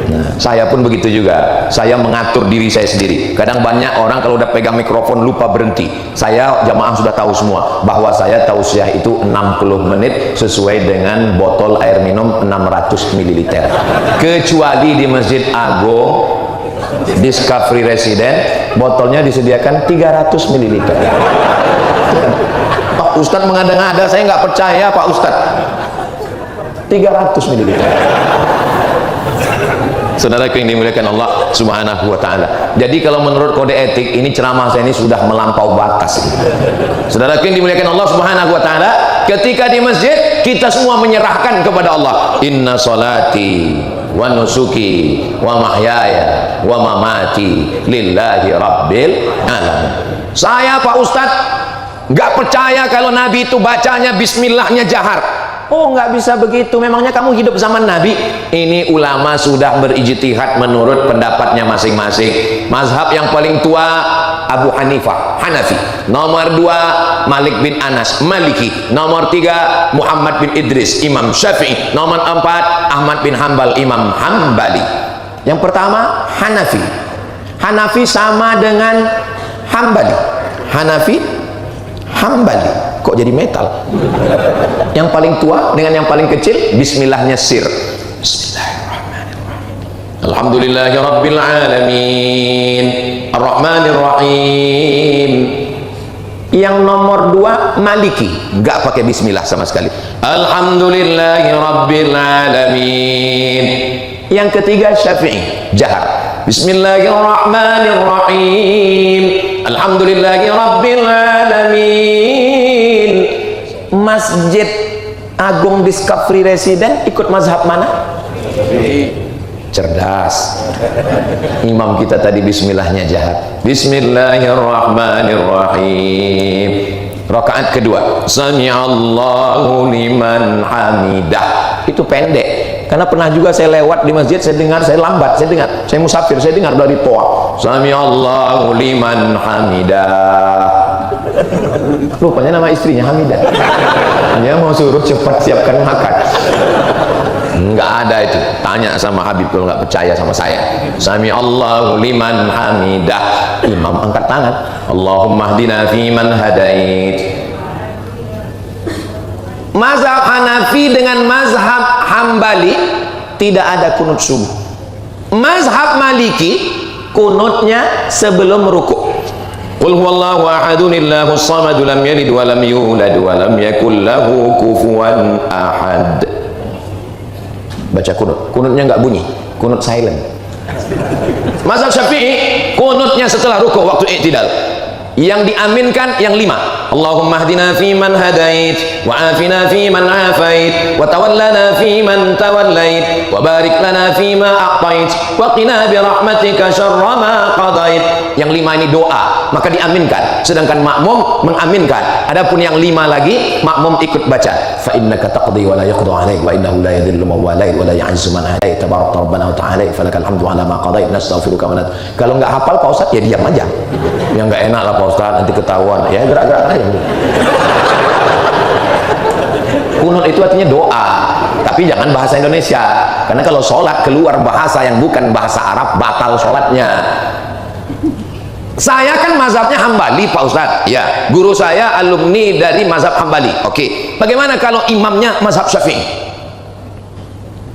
Nah, saya pun begitu juga. Saya mengatur diri saya sendiri. Kadang banyak orang kalau udah pegang mikrofon lupa berhenti. Saya jamaah sudah tahu semua bahwa saya tausiah itu 60 menit sesuai dengan botol air minum 600 ml. Kecuali di Masjid Agung Discovery Resident, botolnya disediakan 300 ml. Pak Ustadz mengada-ngada, saya nggak percaya Pak Ustadz. 300 ml. Saudara yang dimuliakan Allah Subhanahu wa taala. Jadi kalau menurut kode etik ini ceramah saya ini sudah melampau batas. Saudara yang dimuliakan Allah Subhanahu wa taala, ketika di masjid kita semua menyerahkan kepada Allah. Inna salati wa nusuki wa mahyaya wa mamati lillahi rabbil alamin. Saya Pak Ustadz nggak percaya kalau Nabi itu bacanya bismillahnya jahar. Oh, nggak bisa begitu. Memangnya kamu hidup zaman Nabi? Ini ulama sudah berijtihad menurut pendapatnya masing-masing. Mazhab yang paling tua Abu Hanifah, Hanafi. Nomor 2 Malik bin Anas, Maliki. Nomor 3 Muhammad bin Idris, Imam Syafi'i. Nomor 4 Ahmad bin Hambal, Imam Hambali. Yang pertama Hanafi. Hanafi sama dengan Hambali. Hanafi, Hambali. Kok jadi metal? Yang paling tua dengan yang paling kecil bismillahnya sir. Bismillahirrahmanirrahim. Alhamdulillahi rabbil alamin. Ar-Rahmanir Rahim. Yang nomor 2 Maliki, enggak pakai bismillah sama sekali. Alhamdulillahi rabbil alamin. Yang ketiga Syafi'i, jahar. Bismillahirrahmanirrahim. Alhamdulillahi rabbil alamin. Masjid Agung Discovery Resident ikut mazhab mana? Cerdas. Imam kita tadi bismillahnya jahar. Bismillahirrahmanirrahim. Rakaat kedua, Sami'allahu liman hamidah. Itu pendek. Karena pernah juga saya lewat di masjid, saya dengar, saya lambat, saya dengar, saya musafir, saya dengar dari toa, Sami'allahu liman hamidah. Rupanya nama istrinya Hamidah. Dia mau suruh cepat siapkan makan. Enggak ada itu. Tanya sama Habib kalau nggak percaya sama saya. Sami'allahu liman hamidah. Imam angkat tangan. Allahumma hdina fiman hadait. Mazhab Hanafi dengan mazhab Hambali tidak ada kunut subuh. Mazhab Maliki kunutnya sebelum rukuk. Qul huwallahu ahadun illahus samad lam yalid wa lam yulad wa lam yakul lahu kufuwan ahad. Baca kunut. Kunutnya enggak bunyi, kunut silent. Mazhab Syafi'i kunutnya setelah rukuk waktu i'tidal. Yang diaminkan yang 5. Allahumma hdina fiman hadait wa afina fiman afait wa tawallana fiman tawallait wa barik lana fima a'tait wa qina bi rahmatika syarra ma qadait. Yang 5 ini doa, maka diaminkan. Sedangkan makmum mengaminkan. Adapun yang 5 lagi makmum ikut baca. Fa innaka taqdi wa la yuqda 'alaik wa innahu la yadhillu man walait wa la ya'izzu man adait tabarakta rabbana wa ta'ala falakal hamdu 'ala ma qadait nastaghfiruka wa natubu. Kalau enggak hafal Pak Ustaz ya diam aja. Yang enggak enak lah Pak Ustaz, nanti ketahuan. Ya gerak-gerak aja. Kunut itu artinya doa, tapi jangan bahasa Indonesia. Karena kalau sholat keluar bahasa yang bukan bahasa Arab, batal sholatnya. Saya kan mazhabnya Hambali Pak Ustadz. Ya, guru saya alumni dari mazhab Hambali. Oke, bagaimana kalau imamnya mazhab Syafi'i?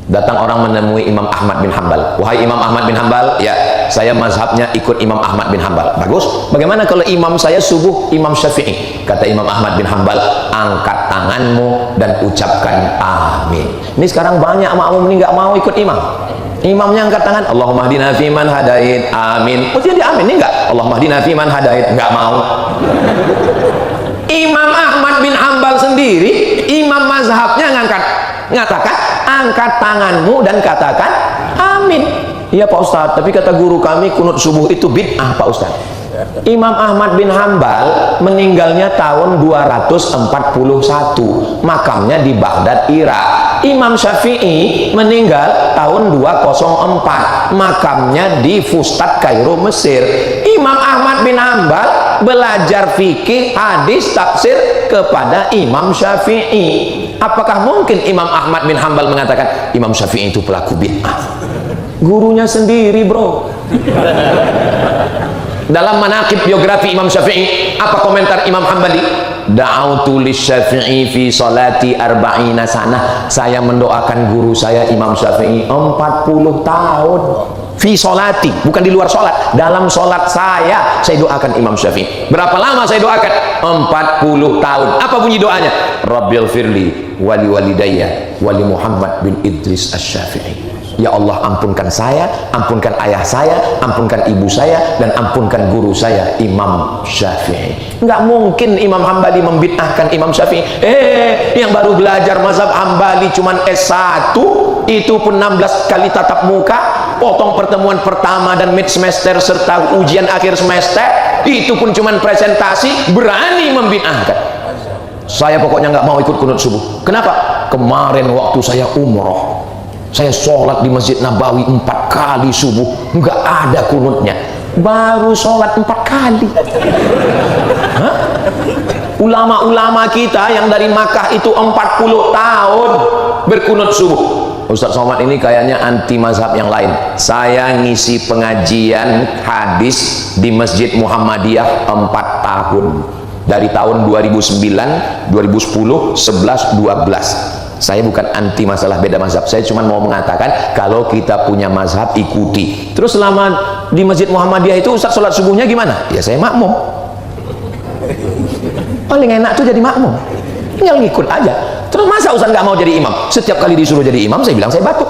Datang orang menemui Imam Ahmad bin Hambal. Wahai Imam Ahmad bin Hambal, ya saya mazhabnya ikut Imam Ahmad bin Hambal. Bagus. Bagaimana kalau imam saya subuh Imam Syafi'i? Kata Imam Ahmad bin Hambal, angkat tanganmu dan ucapkan amin. Ini sekarang banyak makmum ini nggak mau ikut imam. Imamnya angkat tangan, Allahumma hdina fiman hadait, amin. Oh dia amin, ini enggak? Allahumma hdina fiman hadait, enggak mau. Imam Ahmad bin Hambal sendiri, imam mazhabnya ngatakan, angkat tanganmu dan katakan amin. Iya Pak Ustadz, tapi kata guru kami kunut subuh itu bid'ah Pak Ustadz. Imam Ahmad bin Hambal meninggalnya tahun 241, makamnya di Baghdad, Irak. Imam Syafi'i meninggal tahun 204, makamnya di Fustat, Kairo, Mesir. Imam Ahmad bin Hambal belajar fikih, hadis, tafsir kepada Imam Syafi'i. Apakah mungkin Imam Ahmad bin Hanbal mengatakan Imam Syafi'i itu pelaku bid'ah? Gurunya sendiri, bro. Dalam manaqib biografi Imam Syafi'i, apa komentar Imam Hanbali? Da'autu lisyafi'i fi salati arba'ina sanah. Saya mendoakan guru saya Imam Syafi'i 40 tahun. Fi solati, bukan di luar solat, dalam solat saya doakan Imam Syafi'i. Berapa lama saya doakan? 40 tahun. Apa bunyi doanya? Rabbil firli wali walidayya wali Muhammad bin Idris Asy-Syafi'i. Ya Allah, ampunkan saya, ampunkan ayah saya, ampunkan ibu saya, dan ampunkan guru saya Imam Syafi'i. Nggak mungkin Imam Hambali membid'ahkan Imam Syafi'i. Yang baru belajar mazhab Hambali cuman S1, itu pun 16 kali tatap muka, potong pertemuan pertama dan mid semester serta ujian akhir semester, itu pun cuman presentasi, berani membid'ahkan. Saya pokoknya nggak mau ikut kunut subuh. Kenapa? Kemarin waktu saya umroh, saya sholat di Masjid Nabawi 4 kali subuh, nggak ada kunutnya. Baru sholat 4 kali. Ulama-ulama kita yang dari Makkah itu 40 tahun berkunut subuh. Ustaz Somad ini kayaknya anti mazhab yang lain. Saya ngisi pengajian hadis di Masjid Muhammadiyah 4 tahun. Dari tahun 2009, 2010, 11, 12. Saya bukan anti masalah beda mazhab, saya cuma mau mengatakan kalau kita punya mazhab ikuti. Terus selama di Masjid Muhammadiyah itu Ustaz sholat subuhnya gimana? Ya saya makmum. Paling enak tuh jadi makmum, tinggal ngikut aja. Terus masa Ustaz nggak mau jadi imam? Setiap kali disuruh jadi imam saya bilang saya batuk.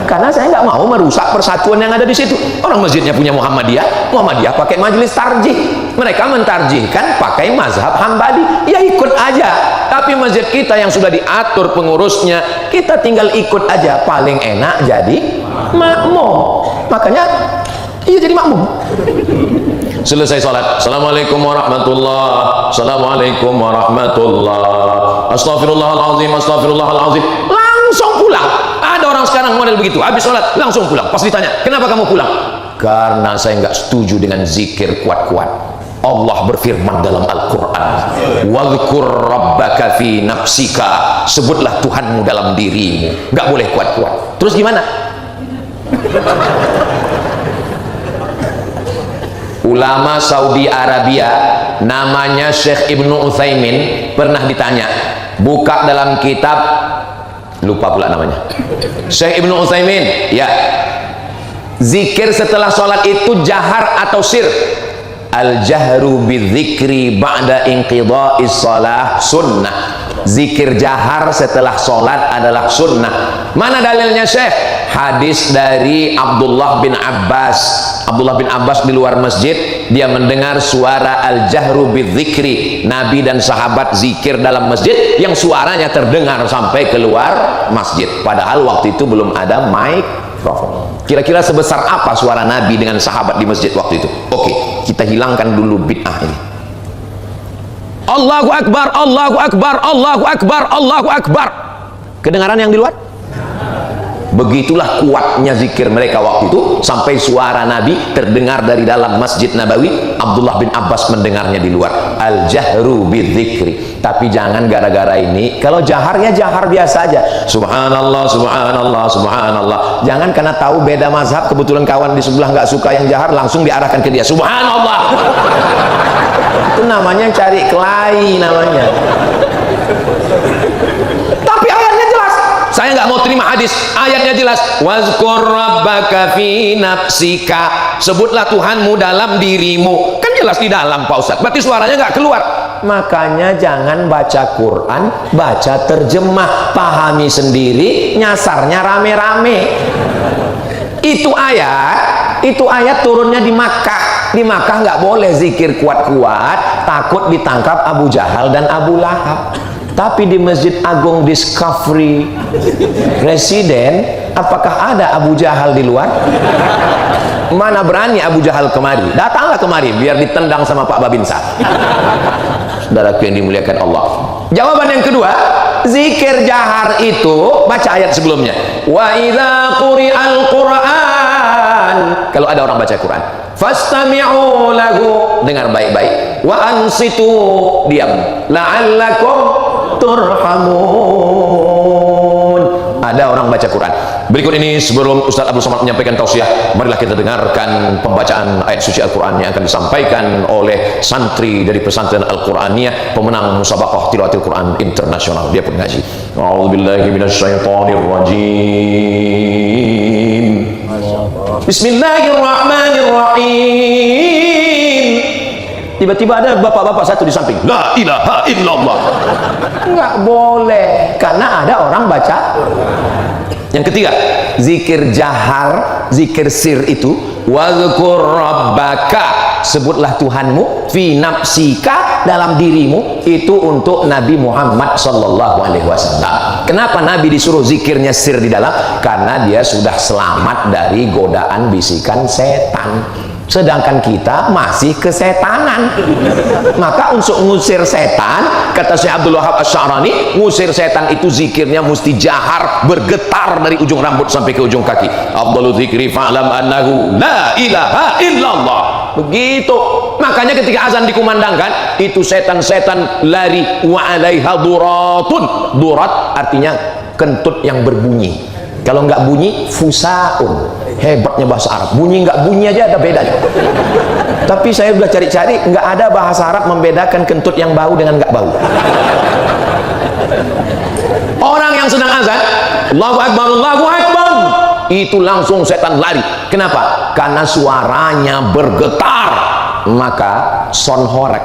Karena saya nggak mau merusak persatuan yang ada di situ. Orang masjidnya punya Muhammadiyah, Muhammadiyah pakai majelis tarjih, mereka mentarjihkan pakai mazhab Hambali, ya ikut aja. Tapi masjid kita yang sudah diatur pengurusnya, kita tinggal ikut aja. Paling enak jadi makmum. Makanya iya jadi makmum. Selesai sholat, assalamualaikum warahmatullah, assalamualaikum warahmatullah, astagfirullahaladzim, astagfirullahaladzim, langsung pulang. Ada orang sekarang model begitu, habis sholat langsung pulang. Pas ditanya, kenapa kamu pulang? Karena saya nggak setuju dengan zikir kuat-kuat. Allah berfirman dalam Al-Quran, wadhkur rabbaka fi nafsika, sebutlah Tuhanmu dalam dirimu, nggak boleh kuat-kuat. Terus gimana? Ulama Saudi Arabia namanya Syekh Ibnu Utsaimin pernah ditanya, buka dalam kitab, lupa pula namanya, Syekh Ibnu Utsaimin, ya, zikir setelah sholat itu jahar atau sir? Al-jahru bidzikri ba'da inqidha'is shalah sunnah. Zikir jahar setelah sholat adalah sunnah. Mana dalilnya Syekh? Hadis dari Abdullah bin Abbas. Abdullah bin Abbas di luar masjid, dia mendengar suara al-jahru bidzikri. Nabi dan sahabat zikir dalam masjid yang suaranya terdengar sampai keluar masjid. Padahal waktu itu belum ada mikrofon. Kira-kira sebesar apa suara Nabi dengan sahabat di masjid waktu itu? Oke, kita hilangkan dulu bid'ah ini. Allahu Akbar, Allahu Akbar, Allahu Akbar, Allahu Akbar. Kedengaran yang di luar? Begitulah kuatnya zikir mereka waktu itu, sampai suara Nabi terdengar dari dalam Masjid Nabawi. Abdullah bin Abbas mendengarnya di luar. Al-jahru bidzikri. Tapi jangan gara-gara ini, kalau jahar ya jahar biasa aja. Subhanallah, subhanallah, subhanallah. Jangan karena tahu beda mazhab, kebetulan kawan di sebelah nggak suka yang jahar, langsung diarahkan ke dia. Subhanallah. Itu namanya cari kelahi namanya. Tapi ayatnya jelas. Saya nggak mau terima hadis, ayatnya jelas. Wazkur rabbaka fi nafsika, sebutlah Tuhanmu dalam dirimu. Kan jelas di dalam Pak Ustadz, berarti suaranya nggak keluar. Makanya jangan baca Quran, baca terjemah, pahami sendiri, nyasarnya rame-rame. Itu ayat turunnya di Makkah. Di Makkah nggak boleh zikir kuat-kuat, takut ditangkap Abu Jahal dan Abu Lahab. Tapi di Masjid Agung Discovery Residen, apakah ada Abu Jahal di luar? Mana berani Abu Jahal kemari? Datanglah kemari biar ditendang sama Pak Babinsa. Saudaraku yang dimuliakan Allah. Jawaban yang kedua, zikir jahar itu baca ayat sebelumnya. Wa idza quri'al Qur'an, kalau ada orang baca Quran, fastami'u lahu, dengar baik-baik. Wa ansitu, diam. La'allakum turhamun. Ada orang baca Quran. Berikut ini sebelum Ustaz Abdul Somad menyampaikan tausiah, marilah kita dengarkan pembacaan ayat suci Al-Quran yang akan disampaikan oleh santri dari pesantren Al-Quraniyah, pemenang musabaqah tilawatil Quran internasional. Dia pun ngaji. A'udzubillahi minasyaitonirrajim. Bismillahirrahmanirrahim. Tiba-tiba ada bapak-bapak satu di samping, la ilaha illallah. Enggak boleh, karena ada orang baca. Yang ketiga, zikir jahar, zikir sir itu, wazkur rabbaka, sebutlah Tuhanmu, fi nafsika, dalam dirimu, itu untuk Nabi Muhammad sallallahu alaihi wasallam. Kenapa Nabi disuruh zikirnya sir di dalam? Karena dia sudah selamat dari godaan bisikan setan. Sedangkan kita masih kesetanan. Maka untuk ngusir setan, kata Syekh Abdul Wahab Asy-Sya'rani, ngusir setan itu zikirnya mesti jahar, bergetar dari ujung rambut sampai ke ujung kaki. Afdalu dzikri fa'lam annahu la ilaha illallah. Begitu. Makanya ketika azan dikumandangkan, itu setan-setan lari, wa 'alaiha duratun. Durat artinya kentut yang berbunyi. Kalau nggak bunyi, fusaun. Hebatnya bahasa Arab, bunyi nggak bunyi aja ada bedanya. Tapi saya udah cari-cari, nggak ada bahasa Arab membedakan kentut yang bau dengan nggak bau. Orang yang sedang azan, Allahu Akbar, Allahu Akbar, itu langsung setan lari. Kenapa? Karena suaranya bergetar. Maka sonhorek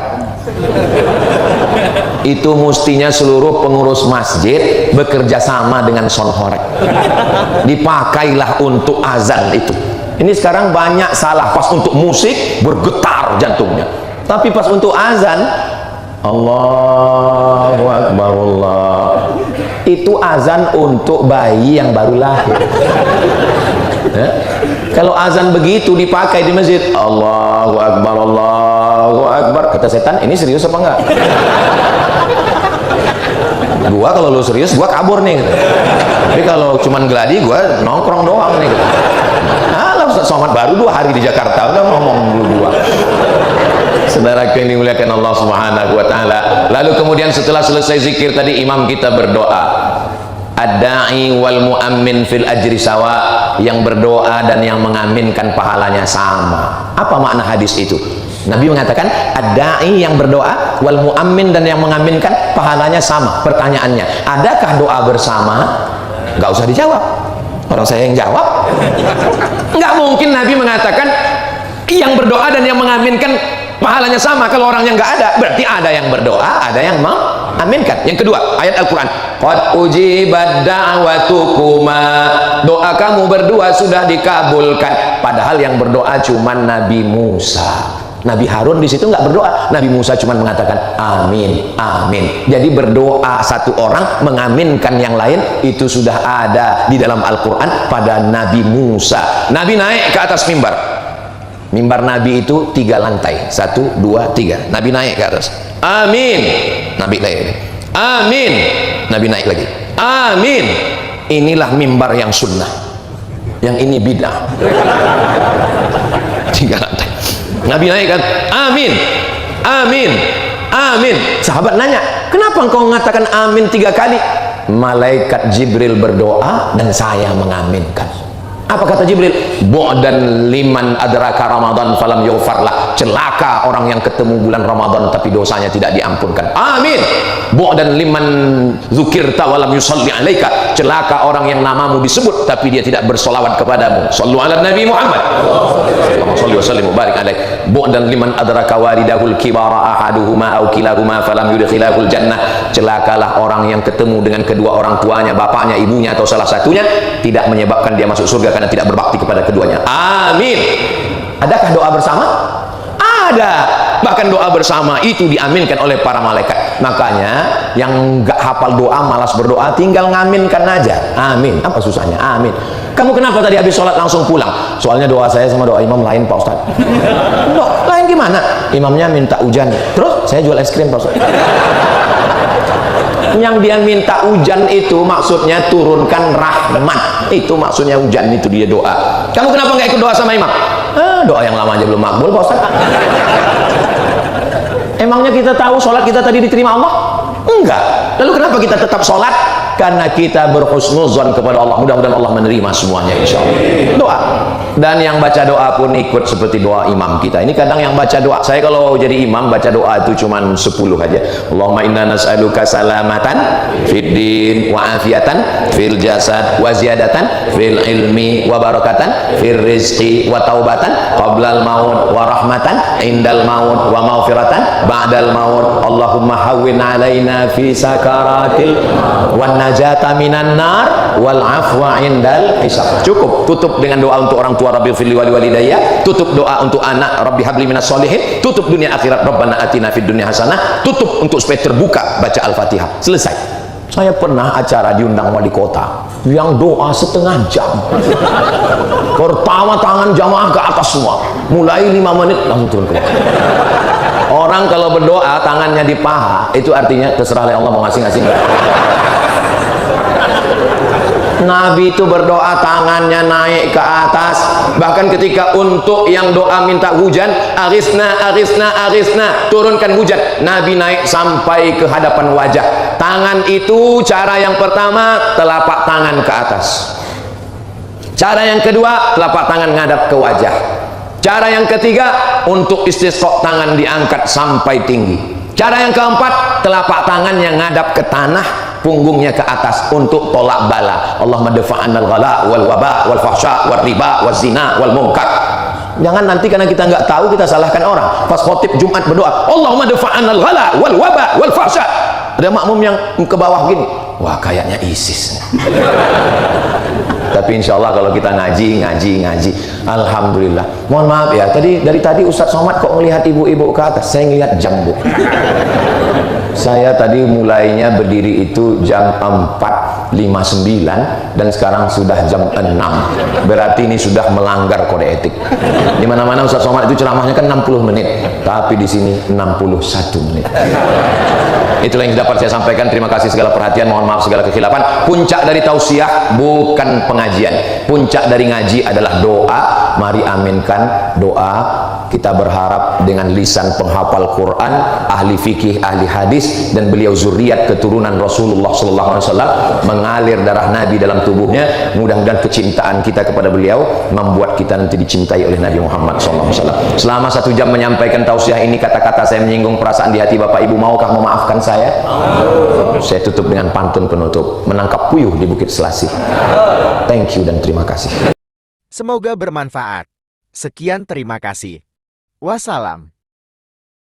itu mestinya seluruh pengurus masjid bekerja sama dengan sonhorek, dipakailah untuk azan itu. Ini sekarang banyak salah, pas untuk musik bergetar jantungnya, tapi pas untuk azan Allahu Akbar, Allah, itu azan untuk bayi yang baru lahir. Kalau azan begitu dipakai di masjid, Allahu Akbar, Allahu Akbar, kata setan, ini serius apa enggak? Gua kalau lu serius, gua kabur nih gitu. Tapi kalau cuman geladi, gua nongkrong doang nih gitu. Nah, Ustaz Somad baru 2 hari di Jakarta udah ngomong dulu gua. Saudara yang dimuliakan Allah Subhanahu wa taala. Lalu kemudian setelah selesai zikir tadi, imam kita berdoa. Ad-da'i wal mu'ammin fil ajri sawa, yang berdoa dan yang mengaminkan pahalanya sama. Apa makna hadis itu? Nabi mengatakan ad-da'i yang berdoa wal mu'ammin dan yang mengaminkan pahalanya sama. Pertanyaannya, adakah doa bersama? Nggak usah dijawab, orang saya yang jawab. Nggak mungkin Nabi mengatakan yang berdoa dan yang mengaminkan pahalanya sama. Kalau orangnya nggak ada, berarti ada yang berdoa, ada yang mengaminkan. Yang kedua, ayat Al-Quran, qad ujibat da'watukuma, doa kamu berdua sudah dikabulkan. Padahal yang berdoa cuman Nabi Musa. Nabi Harun di situ nggak berdoa, Nabi Musa cuma mengatakan amin, amin. Jadi berdoa satu orang, mengaminkan yang lain, itu sudah ada di dalam Al-Quran pada Nabi Musa. Nabi naik ke atas mimbar. Mimbar Nabi itu 3 lantai, 1, 2, 3. Nabi naik ke atas, amin, Nabi naik, amin, Nabi naik lagi, amin. Inilah mimbar yang sunnah, yang ini bid'ah. 3 lantai, Nabi naik kan, amin, amin, amin. Sahabat nanya, kenapa engkau mengatakan amin 3 kali? Malaikat Jibril berdoa dan saya mengaminkan. Apa kata Jibril? Bu'dan liman adraka Ramadan falam yughfarlah. Celaka orang yang ketemu bulan Ramadan tapi dosanya tidak diampunkan. Amin. Bu'dan liman dzukirta walam yusalli alaika. Celaka orang yang namamu disebut tapi dia tidak bersolawat kepadamu. Sallu ala Nabi Muhammad. Allahumma shalli wa sallim wa barik alaih. Bu'dan liman adraka walidahul kibara ahaduhuma aw kilahuma falam yudkhilahul jannah. Celakalah orang yang ketemu dengan kedua orang tuanya, bapaknya, ibunya atau salah satunya, tidak menyebabkan dia masuk surga karena tidak berbakti kepada keduanya. Amin. Adakah doa bersama? Ada. Bahkan doa bersama itu diaminkan oleh para malaikat. Makanya yang nggak hafal doa, malas berdoa, tinggal ngaminkan aja. Amin. Apa susahnya? Amin. Kamu kenapa tadi habis sholat langsung pulang? Soalnya doa saya sama doa imam lain, Pak Ustaz. Lain gimana? Imamnya minta hujan, terus saya jual es krim, Pak Ustaz. Yang dia minta hujan itu maksudnya turunkan rahmat, itu maksudnya hujan, itu dia doa. Kamu kenapa nggak ikut doa sama imam? Doa yang lama aja belum makbul, Pak Ustaz. Emangnya kita tahu sholat kita tadi diterima Allah? Enggak. Lalu kenapa kita tetap sholat? Karena kita berhusnuzon kepada Allah. Mudah-mudahan Allah menerima semuanya, insya Allah. Doa. Dan yang baca doa pun ikut seperti doa imam kita. Ini kadang yang baca doa, saya kalau jadi imam baca doa itu cuma 10 aja. Allahumma inna nas'aluka salamatan fid din wa afiatan fil jasad wa ziyadatan fil ilmi wa barakatan fil rizqi wa taubatan qablal maut wa rahmatan indal maut wa maghfiratan ba'dal maut. Allahumma hawwin alaina fi sakaratil wan najata minan nar wal afwa indal hisab. Cukup. Tutup dengan doa untuk orang tua, Rabbi firli wali walidayya. Tutup doa untuk anak, Rabbi habli minas solihin. Tutup dunia akhirat, Rabbana atina fid dunya hasanah. Tutup untuk supaya terbuka baca Al-Fatihah. Selesai. Saya pernah acara diundang wali kota yang doa setengah jam. Pertama tangan jamaah ke atas semua, mulai 5 menit langsung turun ke bawah. Orang kalau berdoa tangannya di paha, itu artinya terserah Allah mau ngasih-ngasih. Nabi itu berdoa tangannya naik ke atas. Bahkan ketika untuk yang doa minta hujan, arisna, arisna, arisna, turunkan hujan, Nabi naik sampai ke hadapan wajah. Tangan itu cara yang pertama, telapak tangan ke atas. Cara yang kedua, telapak tangan ngadap ke wajah. Cara yang ketiga, untuk istisqa tangan diangkat sampai tinggi. Cara yang keempat, telapak tangan yang ngadap ke tanah, punggungnya ke atas untuk tolak bala. Allahumma dafa'annal ghala wal waba wal fahsya wal riba wal zina wal munkar. Jangan nanti karena kita nggak tahu kita salahkan orang. Pas khotib Jumat berdoa, Allahumma dafa'annal ghala wal waba wal fahsya. Ada makmum yang ke bawah gini, wah kayaknya ISIS. Tapi insya Allah kalau kita ngaji, alhamdulillah. Mohon maaf ya, dari tadi Ustadz Somad kok melihat ibu-ibu ke atas, saya ngelihat jam, Bu. Saya tadi mulainya berdiri itu jam 4.59 dan sekarang sudah jam 6. Berarti ini sudah melanggar kode etik. Di mana-mana Ustadz Somad itu ceramahnya kan 60 menit, tapi di sini 61 menit. Itulah yang dapat saya sampaikan. Terima kasih segala perhatian, mohon maaf segala kekhilafan. Puncak dari tausiah bukan pengajian. Puncak dari ngaji adalah doa. Mari aminkan doa. Kita berharap dengan lisan penghafal Quran, ahli fikih, ahli hadis, dan beliau zuriat keturunan Rasulullah SAW, mengalir darah Nabi dalam tubuhnya. Mudah-mudahan kecintaan kita kepada beliau membuat kita nanti dicintai oleh Nabi Muhammad SAW. Selama 1 jam menyampaikan tausiah ini, kata-kata saya menyinggung perasaan di hati Bapak Ibu, maukah memaafkan saya? Saya tutup dengan pantun penutup, menangkap puyuh di Bukit Selasih. Thank you dan terima kasih. Semoga bermanfaat. Sekian, terima kasih. Wassalam.